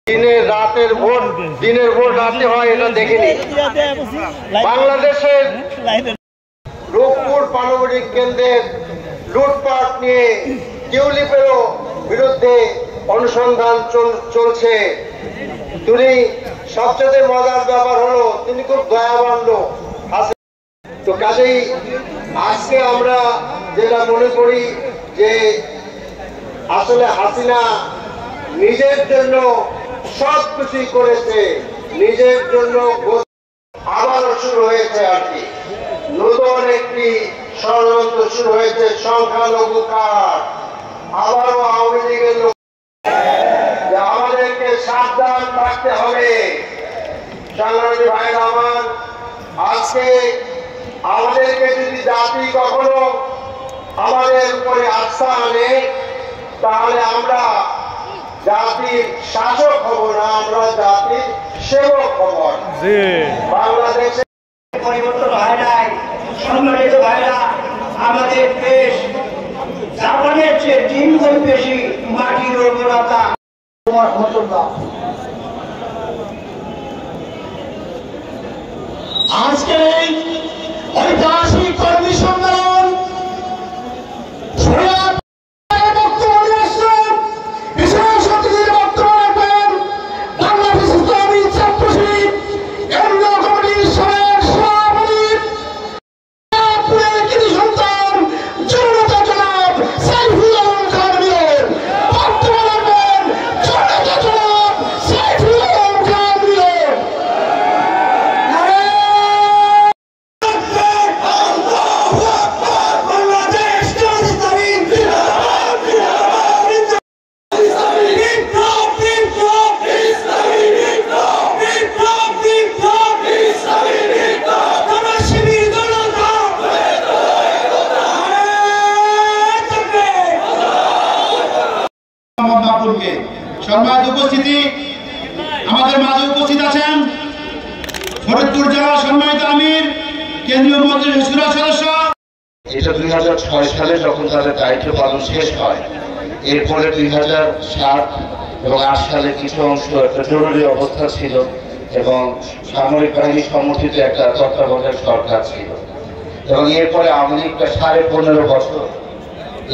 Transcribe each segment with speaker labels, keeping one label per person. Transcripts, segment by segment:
Speaker 1: দিনের ভোট রাতে হয় এটা দেখিনি। বাংলাদেশের রূপপুর পারমাণবিক কেন্দ্রের লুটপাট নিয়ে টিউলিপেরও বিরুদ্ধে অনুসন্ধান চলছে। তিনি সবচেয়ে মজার ব্যাপার হলো তিনি খুব দয়াবান লোক। তো কাজেই আজকে আমরা যেটা মনে করি যে আসলে হাসিনা নিজের জন্য সবকিছুই করেছে, নিজের জন্য আবারও শুরু হয়েছে আর কি, নতুন একটি ষড়যন্ত্র শুরু হয়েছে সংখ্যালঘু কার্ড। আবারও আওয়ামী লীগের লোক আমাদেরকে সাবধান থাকতে হবে। সংগ্রামী ভাইরা আমার, আজকে আমাদেরকে যদি জাতি কখনো আমাদের উপরে আস্থা আনে তাহলে আমরা জাতির শাসক হব না, আমরা জাতির সেবক হব। বাংলাদেশে
Speaker 2: পরিবর্তন হয় নাই। সম্মানিত ভাইরা, আমাদের দেশ জাপানের চেয়ে 3 গুণ বেশি মাটির উর্বরতা। আজকের এই ঐতিহাসিক কর্মী সম্মেলন সম্মানিত উপস্থিতি, আমাদের মাঝে উপস্থিত আছেন ফরিদপুর জেলা সম্মানিত আমির, কেন্দ্রীয় মজলিস শুরা সদস্য।
Speaker 3: এটা 2006 সালে যখন তাদের দায়িত্ব পালন শেষ হয়, এরপরে 2007 এবং 8 সালে কিছু অংশ একটা জরুরি অবস্থা ছিল এবং সামরিক বাহিনী সমর্থিত একটা তত্ত্বাবধায়ক সরকার ছিল এবং এরপরে আওয়ামী লীগটা 15.5 বছর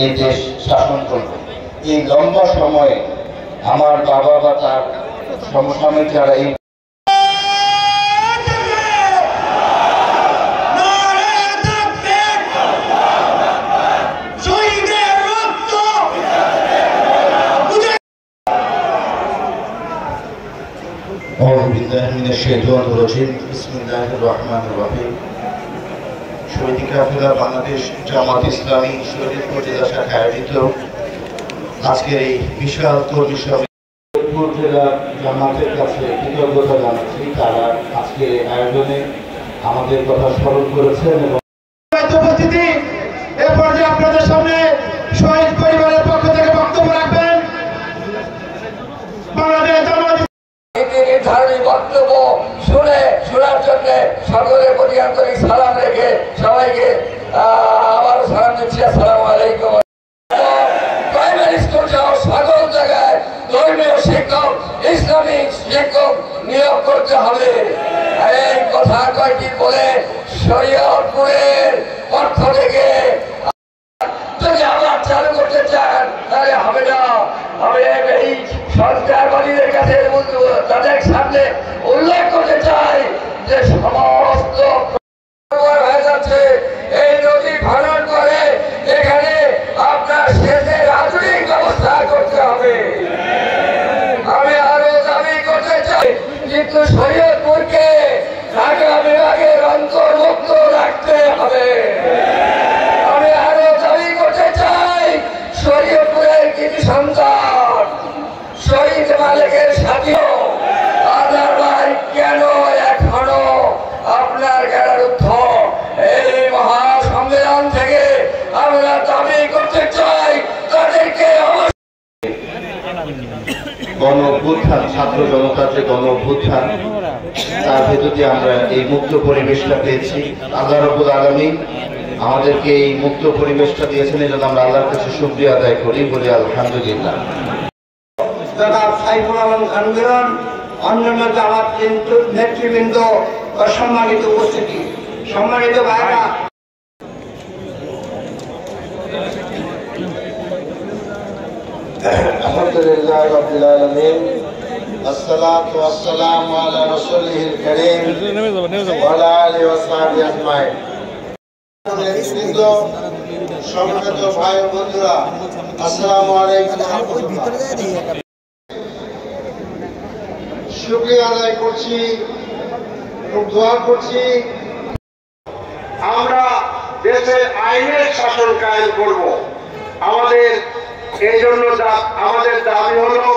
Speaker 3: এই দেশ শাসন করবে। এই লম্বা সময়ে আমার বাবা বা তার সমসাময়িক যারা এই শহীদ কাফেলা বাংলাদেশ জামাত ইসলামী শরীয়তপুর জেলা শাখা আয়োজিত আজকের এই বিশাল কর্মী শরীয়তপুর জেলা জামাতের কাছে কৃতজ্ঞতা জানাচ্ছি। তারা আজকের এই আয়োজনে আমাদের কথা স্মরণ করেছেন এবং
Speaker 2: উপস্থিতি এ পর্যায়ে আপনাদের সামনে শহীদ পরিবারের পক্ষ থেকে বক্তব্য রাখবেন বাংলাদেশ জামাত
Speaker 4: নির্ধারণী বক্তব্য শোনার জন্য সকলের প্রতি আন্তরিক সালাম রেখে সবাইকে আবারও সালাম দিচ্ছি। আসসালামু আলাইকুম। প্রাইমারি স্কুল সহ সকল জায়গায় ধর্মীয় শিক্ষক, ইসলামিক শিক্ষক নিয়োগ করতে হবে। এই কথা কয়টি বলে শরীয়তপুরের পক্ষ থেকে যদি আবার চালু করতে চান তাহলে হবে না। আমি এই সরকারবাদীদের কাছে তাদের সামনে উল্লেখ করতে চাই যে সমস্ত হয়ে যাচ্ছে এই নদী খনন করে এখানে আপনার সেচের আধুনিক ব্যবস্থা করতে হবে। আমি আরো দাবি করতে চাই কিন্তু শরীয়তপুরকে ঢাকা বিভাগের অন্তর্ভুক্ত রাখতে হবে। আমি আরো দাবি করতে চাই শরীয়তপুরের কৃতি সন্তান শহীদ মালিকের সাথে আদার ভাই কেন এখনো আপনার গেরারুদ্ধ এই মহা সম্মেলন থেকে আমরা দাবি করতে চাই তাদেরকে
Speaker 3: গণ অভ্যুত্থান, ছাত্র জনতার যে গণ অভ্যুত্থান, তার ভেতর দিয়ে আমরা এই মুক্ত পরিবেশটা পেয়েছি। আল্লাহ রাব্বুল আলামিন আমাদেরকে এই মুক্ত পরিবেশটা দিয়েছেন, এই জন্য আমরা আল্লাহর কাছে শুকরিয়া আদায় করি, বলি আলহামদুলিল্লাহ।
Speaker 5: জনাব সাইফুল আলম খান মিলন, অন্যান্য জামাত নেতৃবৃন্দ ও সম্মানিত উপস্থিতি, সম্মানিত ভাইরা,
Speaker 1: আলহামদুলিল্লাহ রাব্বিল আলামিন, আসসালাতু ওয়াসসালামু আলা রাসূলিল কারীম ওয়া আলা আলিহি ওয়া সাহবিহি আজমাইন। সম্মানিত ভাই ও বন্ধুরা, আসসালামু আলাইকুম ওয়া রাহমাতুল্লাহ। শুকরিয়া আদায় করছি, দোয়া করছি আমরা দেশে আইনের শাসন কায়েম করব। আমাদের এই জন্য আমাদের দাবি হলো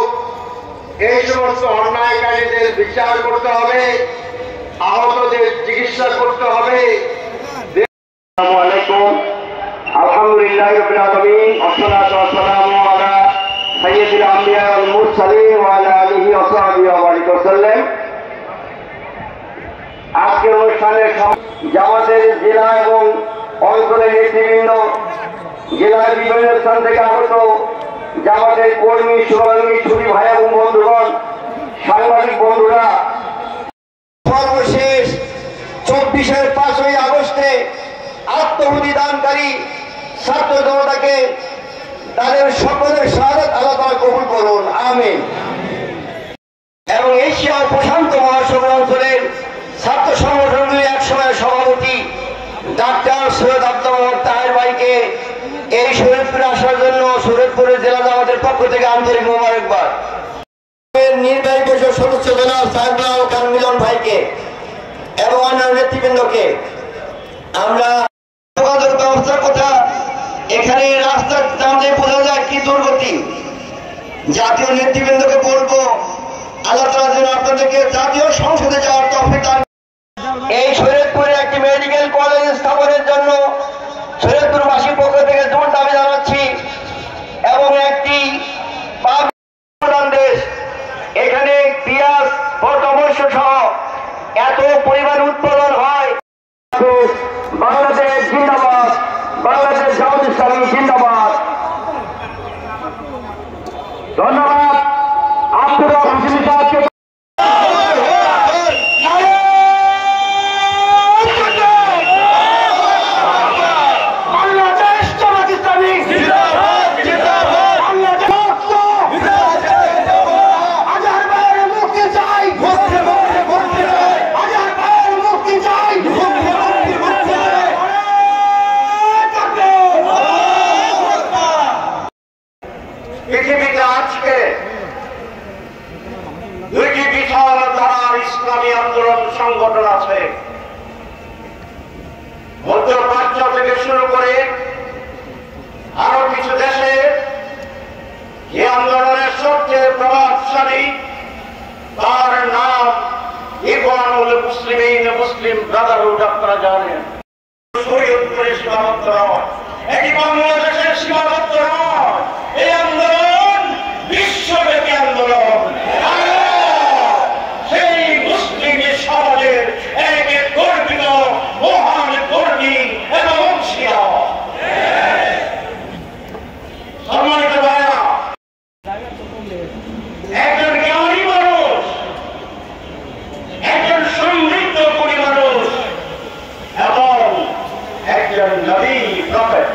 Speaker 1: এই সমস্ত অন্যায়কারীদের বিচার করতে হবে, আহতদের চিকিৎসা করতে হবে। আসসালামু আলাইকুম, আলহামদুলিল্লাহি রাব্বিল আলামিন, ওয়াসসালাতু ওয়াসসালামু আলা সাইয়্যিদিল আম্বিয়া ওয়াল মুরসালিন ওয়া আলা আলিহি ওয়া সাহবিহি ওয়া বারিক ওয়াসাল্লাম। আজকের অনুষ্ঠানের জামাতের জেলা এবং অঞ্চলের নেতৃবৃন্দ, জেলার বিভিন্ন স্থান থেকে আগত জামাতের কর্মী, শুভাকাঙ্ক্ষী, ছবি ভাই এবং বন্ধুগণ, সাংবাদিক বন্ধুরা, সর্বশেষ 24-এর 5ই আগস্টে আত্মহুতি দানকারী ছাত্র জনতাকে তাদের সকলের শাহাদাত আল্লাহ তাআলা কবুল করুন, আমিন। এবং এশিয়া ও প্রশান্ত মহাসাগর অঞ্চলের ছাত্র সংগঠনগুলির একসময়ের সভাপতি ডাক্তার সৈয়দ আব্দুল মোহাম্মদ তাহের ভাইকে এই শরীয়তপুরে আসার জন্য শরীয়তপুরের জেলা জামাতের পক্ষ থেকে আন্তরিক মোবারকবাদ। নির্বাহী পরিষদ সদস্য জনাব সাইফুল আলম খান মিলন ভাইকে এবং অন্যান্য নেতৃবৃন্দকে আমরা যোগাযোগ ব্যবস্থার কথা, এখানে রাস্তার নামে বোঝা যায় কি দুর্গতি। জাতীয় নেতৃবৃন্দকে বলবো আল্লাহ তাআলা যেন আপনাদেরকে জাতীয় সংসদে যাওয়ার তৌফিক দান। এই শরীয়তপুরে একটি মেডিকেল কলেজ স্থাপনের জন্য শরীয়তপুরবাসীর পক্ষ থেকে জোর দাবি জানাচ্ছি এবং একটি দেশ, এখানে পেঁয়াজ পরামর্শ সহ এত পরিমাণ উৎপাদন হয়। বাংলাদেশ জিন্দাবাদ, বাংলাদেশ জামাত ইসলামী জিন্দাবাদ। ধন্যবাদ। আব্দুর রহমান সাহেবকে পৃথিবীতে আজকে দুইটি বিশাল ধারার ইসলামী আন্দোলন সংগঠন আছে। মধ্যপ্রাচ্য থেকে শুরু করে আরো কিছু দেশে এই আন্দোলনের সবচেয়ে প্রভাবশালী, তার নাম ইখওয়ানুল মুসলিমিন, মুসলিম ব্রাদারহুড। আপনারা জানেন শরীয়তপুরের সীমাবদ্ধ নয়, এটি বাংলাদেশের সীমাবদ্ধ নয়। এই আন্দোলন বিশ্বব্যাপী আন্দোলন। সেই মুসলিম সমাজের এক গর্বিত মহান কর্মী এবং অংশীদার। সম্মানিত ভাইরা, একজন জ্ঞানী মানুষ, একজন সমৃদ্ধ করি মানুষ এবং একজন নবী প্রফেট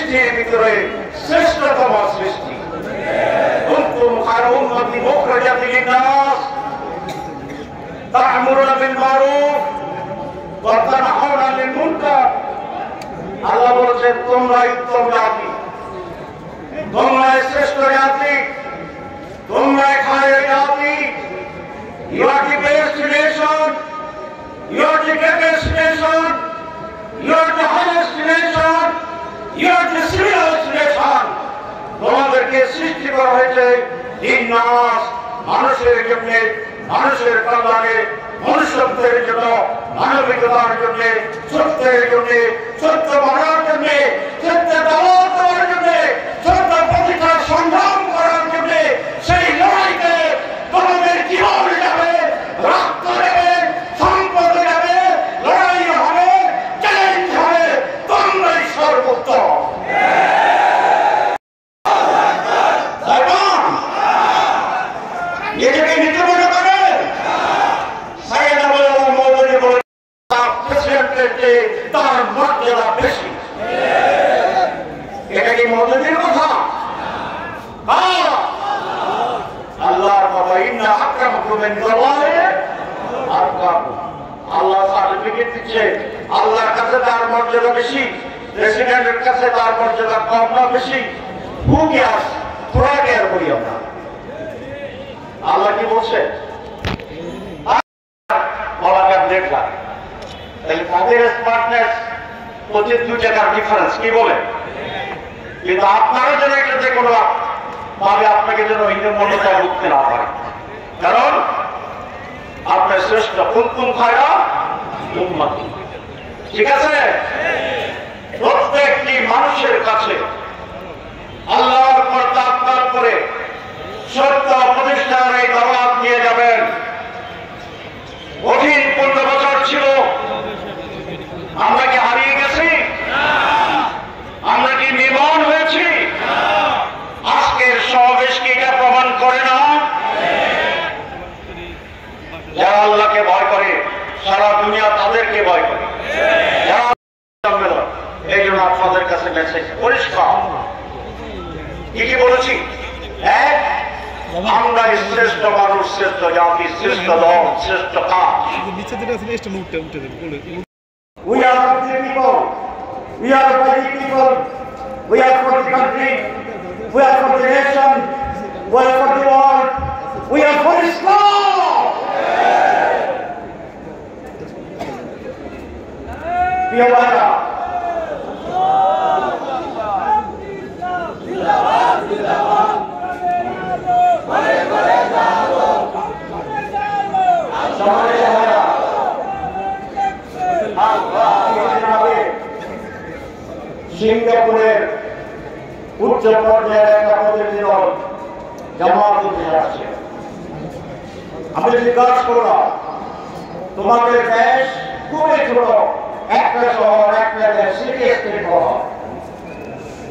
Speaker 6: সৃষ্টির ভিতরে শ্রেষ্ঠতম সৃষ্টি। কুনতুম খায়রা উম্মাতিন উখরিজাত লিন-নাস তা'মুরুনা বিল মারুফ ওয়া তানহাউনা আনিল মুনকার। আল্লাহ বলেছেন তোমরাই উত্তম জাতি, তোমরাই শ্রেষ্ঠ জাতি, তোমরাই খায়রা জাতি। You are the best nation, you are the greatest nation, you are the highest nation, you are the civilized nation. তোমাদেরকে সৃষ্টি করা হয়েছে লিন-নাস, মানুষের জন্য, মানুষের কল্যাণে, মনুষ্যত্বের জন্য, মানবিকতার জন্য, সত্যের জন্য, সত্য মানার জন্য, সত্য দাওয়াত দেওয়ার জন্য, সত্য প্রতিকার সংগ্রাম করার জন্য। সেই লড়াইতে তোমাদের জীবন যাবে, রক্ত দেবে, সম্পদ যাবে, লড়াই হবে, চ্যালেঞ্জ হবে, তোমরাই সর্বোত্তম। নিজেকে নিতে মনে করে তার মর্যাদা বেশি। এটা কি মৌলবীর কথা? আল্লাহর কথা, ইন্না আক্রামাকুম ইনদাল্লাহি আতকাকুম। আল্লাহ সার্টিফিকেট দিচ্ছে, আল্লাহর কাছে তার মর্যাদা বেশি, প্রেসিডেন্টের কাছে তার মর্যাদা কম না বেশি? হু কেয়ার, তোরা কেয়ার করি আমরা। আল্লাহ কি বলছে? বলাকার দেখলাম তাহলে তাদের স্মার্টনেস 25 টাকার ডিফারেন্স কি বলে? কিন্তু আপনারা যেন এটাতে কোনো ভাবে আপনাকে যেন হীনমন্যতা ভুগতে না পারে, কারণ আপনার শ্রেষ্ঠ। কুনতুম খায়রা উম্মাতিন, ঠিক আছে? প্রত্যেকটি মানুষের কাছে আল্লাহর উপর তাওয়াক্কুল করে সত্য প্রতিষ্ঠার এই দাওয়াত নিয়ে যাবেন। কঠিন 15 বছর ছিল, আমরা কি হারিয়ে গেছি? আমরা কি নির্মম হয়েছি? আজকের সমাবেশ কি এটা প্রমাণ করে না? যারা আল্লাহকে ভয় করে সারা দুনিয়া তাদেরকে ভয় করে। এই জন্য আপনাদের কাছে মেসেজ পরিষ্কার। কি বলেছি? আমরা শ্রেষ্ঠ মানুষ, শ্রেষ্ঠ জাতি, শ্রেষ্ঠ দল, শ্রেষ্ঠ কাজ। We are for the people, we are for the people, we are for the country, we are for the nation, we are for the world, we are for Islam. প্রিয় ভাইরা, সিঙ্গাপুরের উচ্চ পর্যায়ের একটা প্রতিনিধি দল জামাত উঠে আসছে। আমি জিজ্ঞাসা করলাম, তোমাদের দেশ খুবই ছোট, একটা শহর, একটা দেশ, সিটি স্টেট শহর,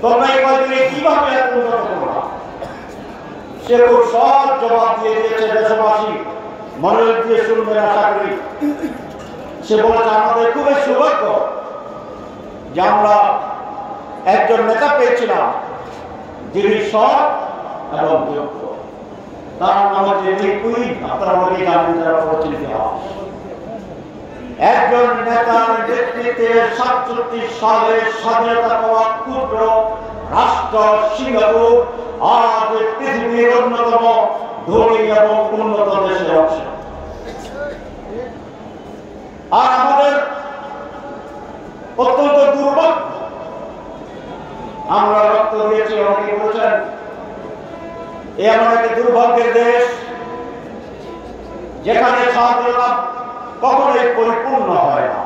Speaker 6: তোমরা এই কদিনে কিভাবে এত উন্নত করবা? সে খুব সহজ জবাব দিয়ে দিয়েছে, দেশবাসী মনোযোগ দিয়ে শুনবেন আশা করি। সে বলেছে, আমাদের খুবই সৌভাগ্য যে আমরা একজন নেতা পেয়েছিলাম যিনি সৎ এবং যোগ্য। তার নাম হচ্ছে লিকুইড। আপনারা অনেকে জানেন যারা পড়েছেন ইতিহাস। একজন নেতার নেতৃত্বে 67 সালে স্বাধীনতা পাওয়া ক্ষুদ্র রাষ্ট্র সিঙ্গাপুর আজ পৃথিবীর অন্যতম ধনী এবং উন্নত দেশের অংশ। আর আমাদের অত্যন্ত দুর্ভাগ্য, আমরা রক্ত দিয়েছি, অনেকে বলছেন এমন একটি দুর্ভাগ্যের দেশ যেখানে স্বাধীনতা কখনোই পরিপূর্ণ হয় না।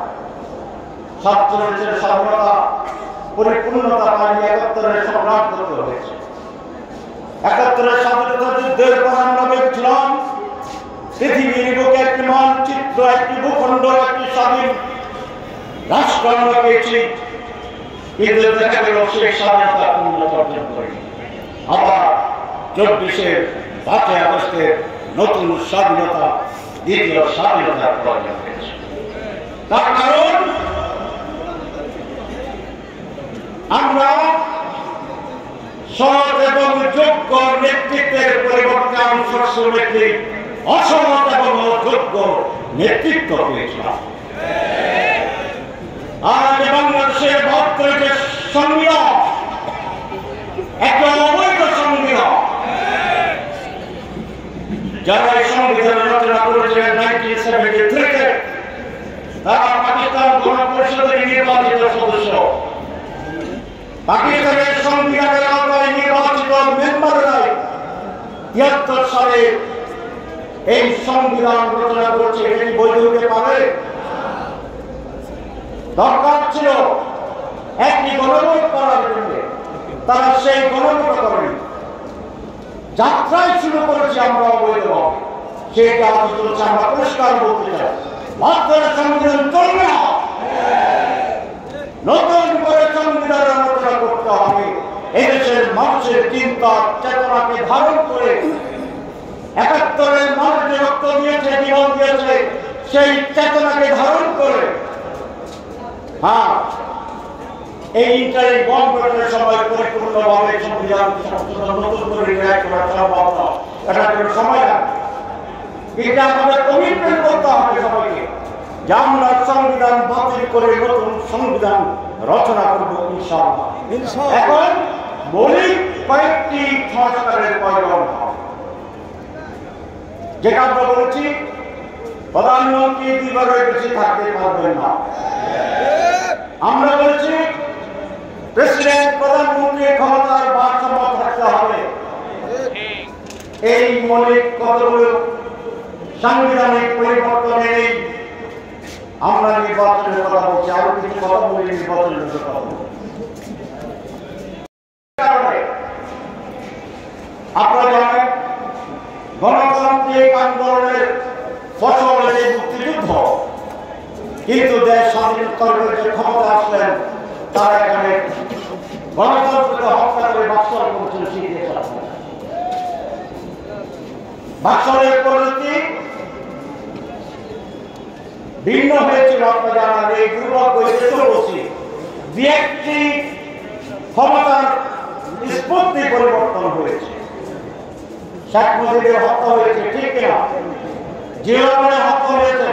Speaker 6: 47 স্বাধীনতা পরিপূর্ণতা পায়নি, 71 সংগ্রাম করতে হয়েছে। 71 স্বাধীনতা যুদ্ধের পর আমরা দেখছিলাম পৃথিবীর বুকে একটি মানচিত্র, একটি ভূখণ্ড, একটি স্বাধীন রাষ্ট্র আমরা পেয়েছি, কিন্তু দেখা গেল সেই স্বাধীনতা পূর্ণ অর্জন করি। আবার 5 আগস্টের নতুন স্বাধীনতা, দ্বিতীয় স্বাধীনতার প্রয়োজন হয়েছে। তার কারণ আমরা সৎ এবং যোগ্য নেতৃত্বের পরিবর্তে আনসার একটি অসৎ এবং অযোগ্য নেতৃত্ব পেয়েছিলাম। আজ বাংলাদেশের ভক্তকে সংবিধান একটা অবৈধ সংবিধান, যারা এই সংবিধান রচনা করেছিলেন 1973-তে, তারা পাকিস্তান গণপরিষদের নির্বাচিত সদস্য। পাকিস্তানের সংবিধানের আওতায় নির্বাচিত মেম্বাররাই ৭৩ সালে এই সংবিধান রচনা করেছে। এটি বৈধ হতে পারে? দরকার ছিল একটি গণভোট করার জন্য, তারা সেই গণভোট করেনি। যাত্রায় শুরু করেছি আমরা অবৈধভাবে, সেটা আজ চলছে। আমরা পরিষ্কার বলতে চাই, মাত্র সংবিধান চলবে না, নতুন করে সংবিধান আলোচনা করতে হবে। এদেশের মানুষের চিন্তা চেতনাকে ধারণ করে ৭১-এর মানুষ যে রক্ত দিয়েছে, জীবন দিয়েছে, সেই চেতনাকে ধারণ করে এই ইন্টারিম গভর্নমেন্টের সময় পরিপূর্ণভাবে সংবিধান সংশোধন নতুন করে রিয়াক্ট করা সম্ভব না। এটা কোনো সময় লাগবে, কিন্তু আমাদের কমিটমেন্ট করতে হবে সবাইকে যে আমরা সংবিধান বাতিল করে নতুন সংবিধান রচনা করবো ইনশাআল্লাহ। এখন মৌলিক কয়েকটি সংস্কারের প্রয়োজন হবে, যেটা আমরা বলেছি প্রধানমন্ত্রী 2 বারের বেশি থাকতে পারবেন না। আমরা বলেছি প্রেসিডেন্ট প্রধানমন্ত্রী ক্ষমতার ভারসাম্য থাকতে হবে। এই মৌলিক কতগুলো সাংবিধানিক পরিবর্তনের আমরা নির্বাচনের কথা বলছি। আরো কিছু কথা বলি নির্বাচনের কথা বলছি। আপনারা জানেন গণতান্ত্রিক আন্দোলনের ফসল এই মুক্তিযুদ্ধ, কিন্তু দেশ স্বাধীনতার যে ক্ষমতা আসলেন তারা এখানে গণতন্ত্রকে হত্যা করে বাকশাল করছেন। বাকশালের পরিণতি ভিন্ন হয়েছিল। আপনারা জানান এই দুর্ভাগ্য বলছি, ব্যক্তি ক্ষমতার নিষ্পত্তি পরিবর্তন হয়েছে। শেখ মুজিবের হত্যা হয়েছে, ঠিক কিনা? জিয়াউরের হত্যা হয়েছে,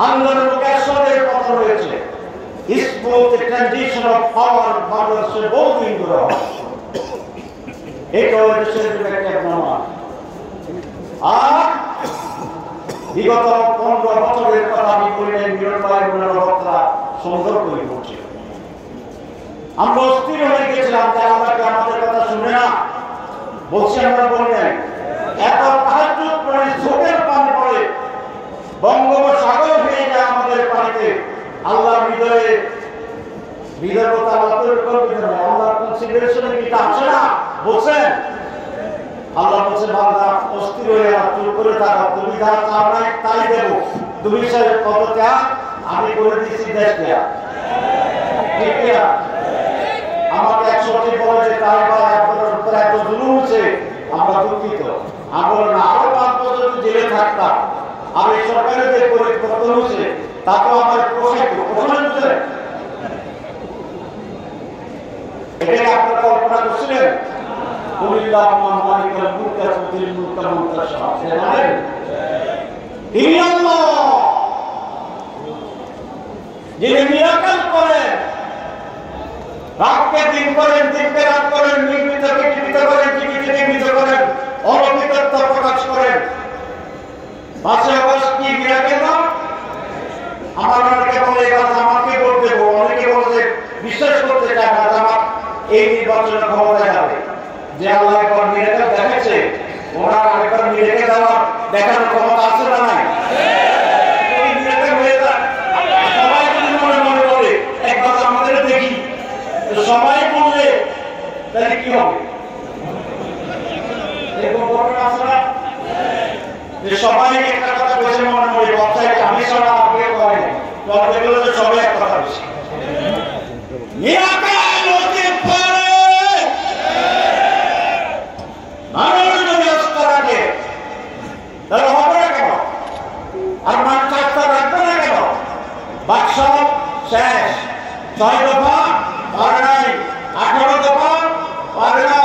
Speaker 6: আন্দোলন এরশাদের পতন হয়েছে। স্মুথ ট্রানজিশন অফ পাওয়ার বাংলাদেশে বহুদিন ধরে হয়। এটাও দেশের একটা প্রমাণ। আর বিগত 15 বছরের কথা আমি বললেন, মিলন ভাই বক্তা সুন্দর করে বলছে। আমরা অস্থির হয়ে গেছিলাম যে আমাকে আমাদের কথা শুনে না, বলছি আমরা বললেন এত তাহাজ্জুদ পড়ে চোখের পানি পড়ে বঙ্গোপসাগর হয়ে যায় আমাদের পানিতে। আল্লাহ হৃদয়ে হৃদয়তা আল্লাহ কনসিডারেশনে কি আসে না? বলছেন আল্লাহ বলছে বান্দা অস্থির হয়ে চুপ করে থাকা, তুমি যা চাও না তাই দেবো। তুমি সে কত ত্যাগ আমি করে দিচ্ছি, দেশ ত্যাগ। ঠিক কিনা? আমাকে 100টি বলে যে তাই বা এত জুলুম হচ্ছে, আমরা দুঃখিত। আমরা না আরো 5 বছর জেলে থাকতাম, আমি সরকারের যে পরিবর্তন হচ্ছে তাকে আমার প্রসারিত হচ্ছে। এটাকে আপনারা কল্পনা করছিলেন? যিনি মিরাকেল করেন, রাতকে দিন করেন, দিনকে রাত করেন, নির্মিতকে জীবিত করেন, জীবিতকে নির্মিত করেন, অলৌকিকত্ব প্রকাশ করেন। 5 আগস্ট কি মিরাকেল না? আমার অনেকে বলে আমাকে ভোট দেবো, অনেকে বলে বিশ্বাস করতে চায় না আমার এই নির্বাচনের ক্ষমতায় যাবে। যে আল্লাহ একবার মিরাকেল দেখাচ্ছে, ওনার আরেকবার মিরাকেল দেখানোর ক্ষমতা আছে না নাই? সবাই যদি মনে মনে বলে একবার আমাদের দেখি, সবাই বললে তাহলে কি হবে? এরকম ঘটনা আছে না যে সবাই একটা কথা বলছে মনে মনে, বক্তায় আমি ছাড়া আপনি করেন, বলতে গেলে তো সবাই এক কথা বলছে। মিরাকেল হতে পারে মানুষ যদি আস্থা রাখে, তাহলে হবে না কেন? আর মানুষ আস্থা রাখবে না কেন? বাদশাহ শেষ, 6 দফা পারে নাই, 18 দফা পারে না,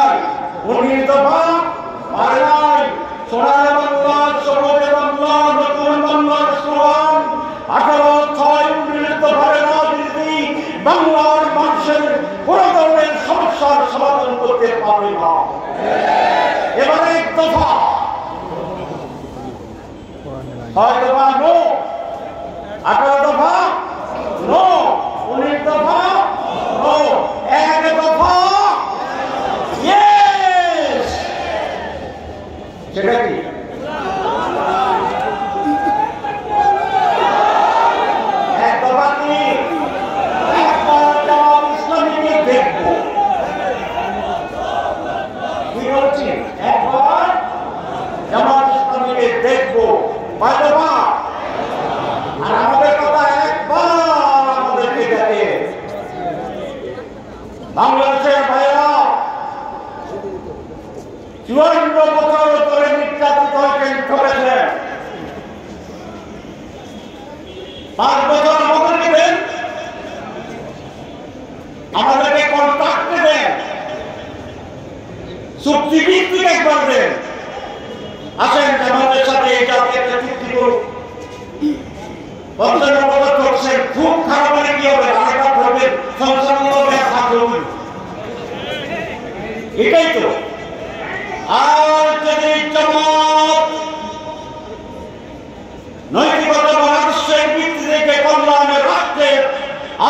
Speaker 6: এবারে এক দফা, ছয় দফা নো, 18 দফা নো, 19 দফা নো, এক দফা ইয়েস। সেটা কি? এক দফা কি? একবার জামাত ইসলামীকে দেখবো। কি বলছি? একবার জামাত ইসলামীকে দেখবো। কয় দফা? আর আমাদের কথা একবার আমাদেরকে দেখে। বাংলাদেশের ভাইরা 54 বছর ধরে নির্যাতিত হয়েছেন, ঠকেছেন। 5 বছর আমাদের দেবেন, আমাদেরকে কন্ট্রাক্ট দেবেন, চুক্তি ভিত্তিক একবার দেন। আসেন আমাদের সাথে এই জাতীয় একটা চুক্তি করুন। 55 বছর চলছেন, খুব খারাপ হলে কি হবে? আরেকটা ধরবেন, সংসার হবে, হাত ধরবেন। এটাই তো। আর যদি জামাত নৈতিকতা বাংলাদেশের ভিত্তিতে যে কল্যাণের রাষ্ট্রের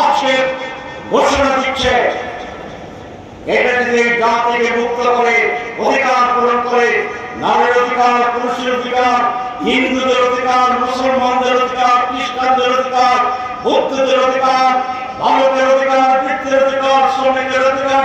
Speaker 6: আজকে ঘোষণা দিচ্ছে, এটা যদি জাতিকে মুক্ত করে অধিকার পূরণ করে, নারীর অধিকার, পুরুষের অধিকার, হিন্দুদের অধিকার, মুসলমানদের অধিকার, খ্রিস্টানদের অধিকার, বৌদ্ধদের অধিকার, ভারতের অধিকার, বৃত্তের অধিকার, শ্রমিকের অধিকার,